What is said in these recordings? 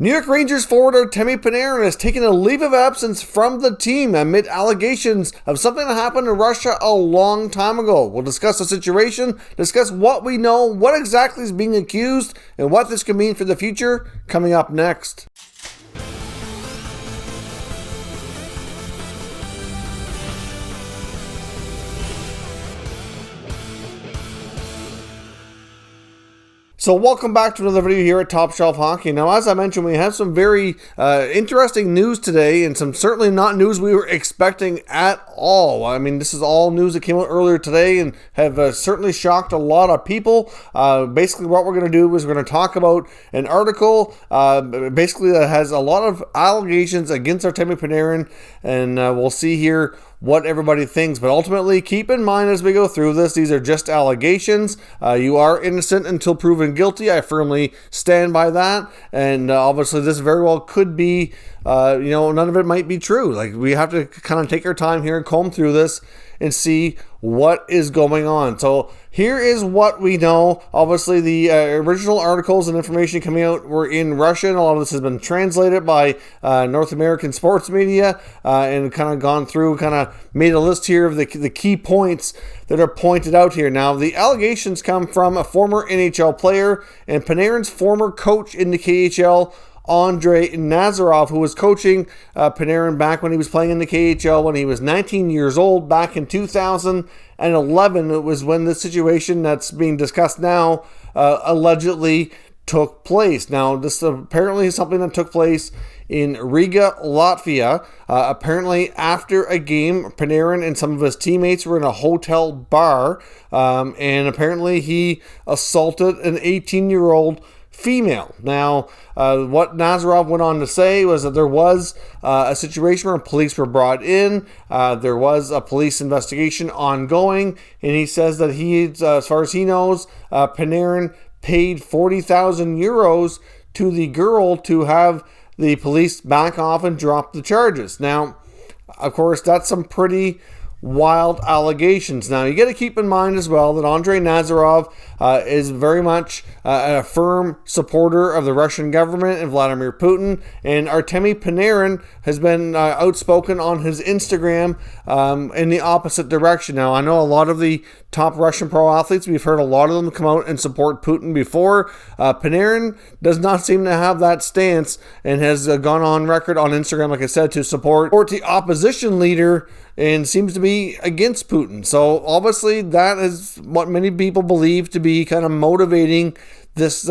New York Rangers forward Artemi Panarin has taken a leave of absence from the team amid allegations of something that happened in Russia a long time ago. We'll discuss the situation, discuss what we know, what exactly is being accused, and what this could mean for the future, coming up next. So welcome back to another video here at Top Shelf Hockey. Now, as I mentioned, we have some very interesting news today, and some certainly not news we were expecting at all. I mean, this is all news that came out earlier today and have certainly shocked a lot of people. Basically, what we're going to do is we're going to talk about an article basically that has a lot of allegations against Artemi Panarin, and we'll see here what everybody thinks. But ultimately, keep in mind as we go through this, these are just allegations. You are innocent until proven guilty. I firmly stand by that. And obviously, this very well could be, none of it might be true. Like, we have to kind of take our time here and comb through this and see what is going on. So here is what we know. Obviously, the original articles and information coming out were in Russian. A lot of this has been translated by North American sports media and kind of gone through, kind of made a list here of the key points that are pointed out here. Now, the allegations come from a former NHL player and Panarin's former coach in the KHL, Andrei Nazarov, who was coaching Panarin back when he was playing in the KHL when he was 19 years old back in 2011. It was when the situation that's being discussed now allegedly took place. Now, this apparently is something that took place in Riga, Latvia. Apparently, after a game, Panarin and some of his teammates were in a hotel bar, and apparently he assaulted an 18-year-old female. Now, what Nazarov went on to say was that there was a situation where police were brought in. There was a police investigation ongoing, and he says that he, as far as he knows, Panarin paid 40,000 euros to the girl to have the police back off and drop the charges. Now, of course, that's some pretty wild allegations. Now, you got to keep in mind as well that Andrei Nazarov is very much a firm supporter of the Russian government and Vladimir Putin, and Artemi Panarin has been outspoken on his Instagram in the opposite direction. Now, I know a lot of the top Russian pro athletes, we've heard a lot of them come out and support Putin before. Panarin does not seem to have that stance and has gone on record on Instagram, like I said, to support the opposition leader and seems to be against Putin. So obviously that is what many people believe to be kind of motivating this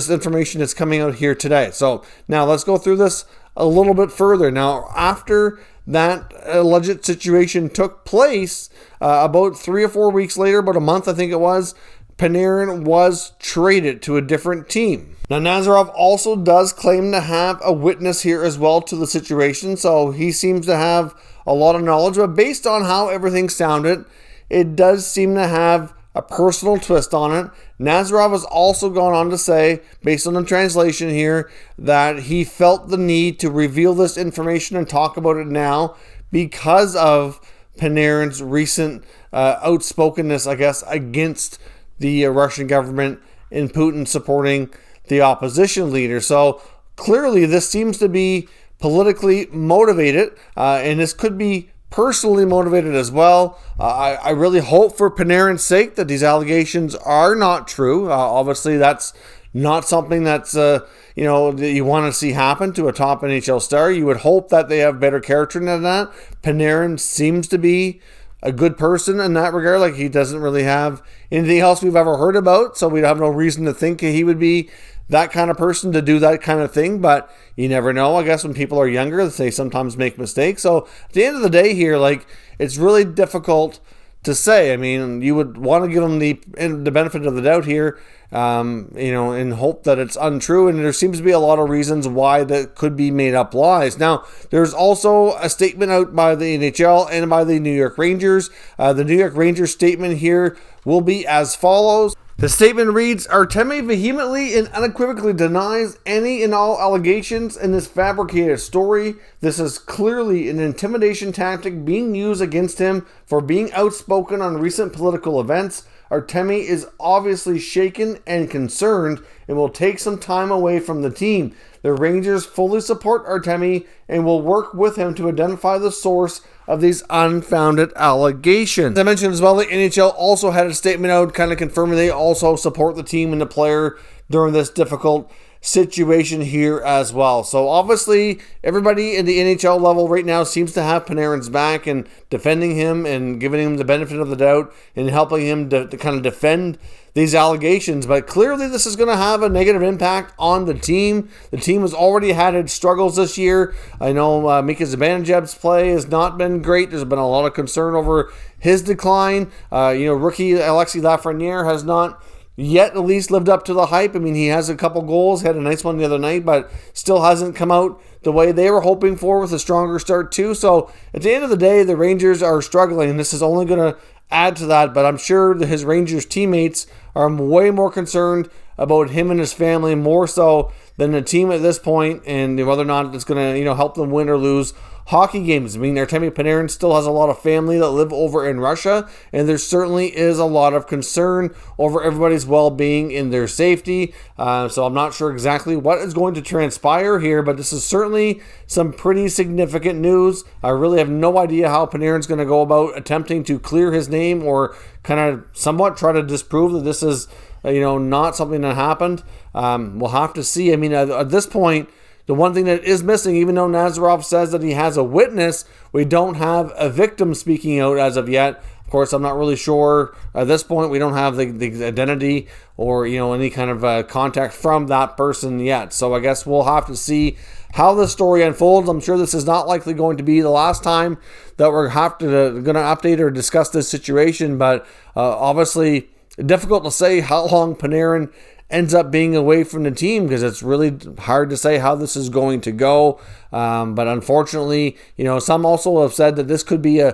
information that's coming out here today. So now let's go through this a little bit further. Now, after that alleged situation took place, about 3 or 4 weeks later, about a month I think it was, Panarin was traded to a different team. Now, Nazarov also does claim to have a witness here as well to the situation, so he seems to have a lot of knowledge, but based on how everything sounded, it does seem to have a personal twist on it. Nazarov has also gone on to say, based on the translation here, that he felt the need to reveal this information and talk about it now because of Panarin's recent outspokenness, I guess, against the Russian government and Putin supporting the opposition leader. So clearly this seems to be politically motivated, and this could be personally motivated as well. I really hope for Panarin's sake that these allegations are not true. Obviously, that's not something that's that you want to see happen to a top NHL star. You would hope that they have better character than that. Panarin seems to be a good person in that regard. Like, he doesn't really have anything else we've ever heard about, so we'd have no reason to think he would be that kind of person to do that kind of thing. But you never know. I guess when people are younger, they sometimes make mistakes. So at the end of the day here, like, it's really difficult to say. I mean, you would want to give them the benefit of the doubt here, and hope that it's untrue. And there seems to be a lot of reasons why that could be made up lies. Now, there's also a statement out by the NHL and by the New York Rangers. The New York Rangers statement here will be as follows. The statement reads, Artemi vehemently and unequivocally denies any and all allegations in this fabricated story. This is clearly an intimidation tactic being used against him for being outspoken on recent political events. Artemi is obviously shaken and concerned and will take some time away from the team. The Rangers fully support Artemi and will work with him to identify the source of these unfounded allegations. As I mentioned as well, the NHL also had a statement out kind of confirming they also support the team and the player during this difficult situation here as well. So obviously everybody in the NHL level right now seems to have Panarin's back and defending him and giving him the benefit of the doubt and helping him to kind of defend these allegations. But clearly this is going to have a negative impact on the team. The team has already had its struggles this year. I know Mika Zibanejad's play has not been great. There's been a lot of concern over his decline. Rookie Alexis Lafreniere has not yet at least lived up to the hype. I mean, he has a couple goals, had a nice one the other night, but still hasn't come out the way they were hoping for with a stronger start too. So at the end of the day, the Rangers are struggling, and this is only going to add to that. But I'm sure that his Rangers teammates are way more concerned about him and his family, more so than the team at this point, and whether or not it's going to help them win or lose hockey games. I mean, Artemi Panarin still has a lot of family that live over in Russia, and there certainly is a lot of concern over everybody's well-being and their safety. So I'm not sure exactly what is going to transpire here, but this is certainly some pretty significant news. I really have no idea how Panarin's going to go about attempting to clear his name or kind of somewhat try to disprove that this is not something that happened. We'll have to see. I mean, at this point, the one thing that is missing, even though Nazarov says that he has a witness, we don't have a victim speaking out as of yet. Of course, I'm not really sure at this point. We don't have the identity or any kind of contact from that person yet. So I guess we'll have to see how the story unfolds. I'm sure this is not likely going to be the last time that we're going to update or discuss this situation. But obviously, difficult to say how long Panarin ends up being away from the team, because it's really hard to say how this is going to go. But unfortunately, some also have said that this could be a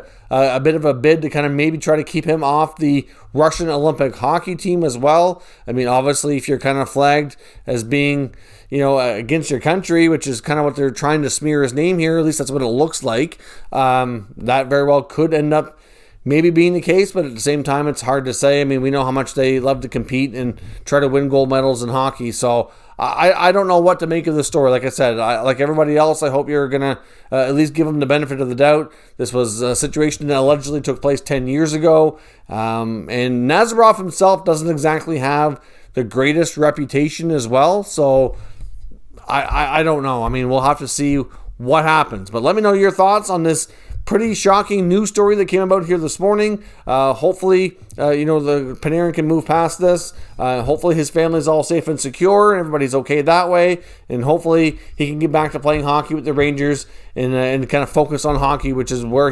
bit of a bid to kind of maybe try to keep him off the Russian Olympic hockey team as well. I mean, obviously, if you're kind of flagged as being, against your country, which is kind of what they're trying to smear his name here, at least that's what it looks like, that very well could end up maybe being the case, but at the same time, it's hard to say. I mean, we know how much they love to compete and try to win gold medals in hockey. So I don't know what to make of this story. Like I said, like everybody else, I hope you're going to at least give them the benefit of the doubt. This was a situation that allegedly took place 10 years ago. And Nazarov himself doesn't exactly have the greatest reputation as well. So I don't know. I mean, we'll have to see what happens. But let me know your thoughts on this pretty shocking news story that came about here this morning. Hopefully, the Panarin can move past this. Hopefully his family's all safe and secure and everybody's okay that way. And hopefully he can get back to playing hockey with the Rangers and kind of focus on hockey, which is where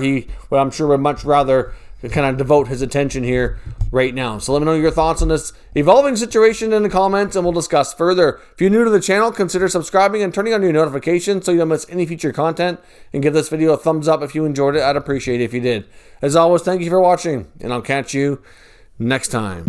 I'm sure would much rather kind of devote his attention here right now. So let me know your thoughts on this evolving situation in the comments, and we'll discuss further. If you're new to the channel, consider subscribing and turning on your notifications so you don't miss any future content, and give this video a thumbs up if you enjoyed it. I'd appreciate it if you did. As always, thank you for watching, and I'll catch you next time.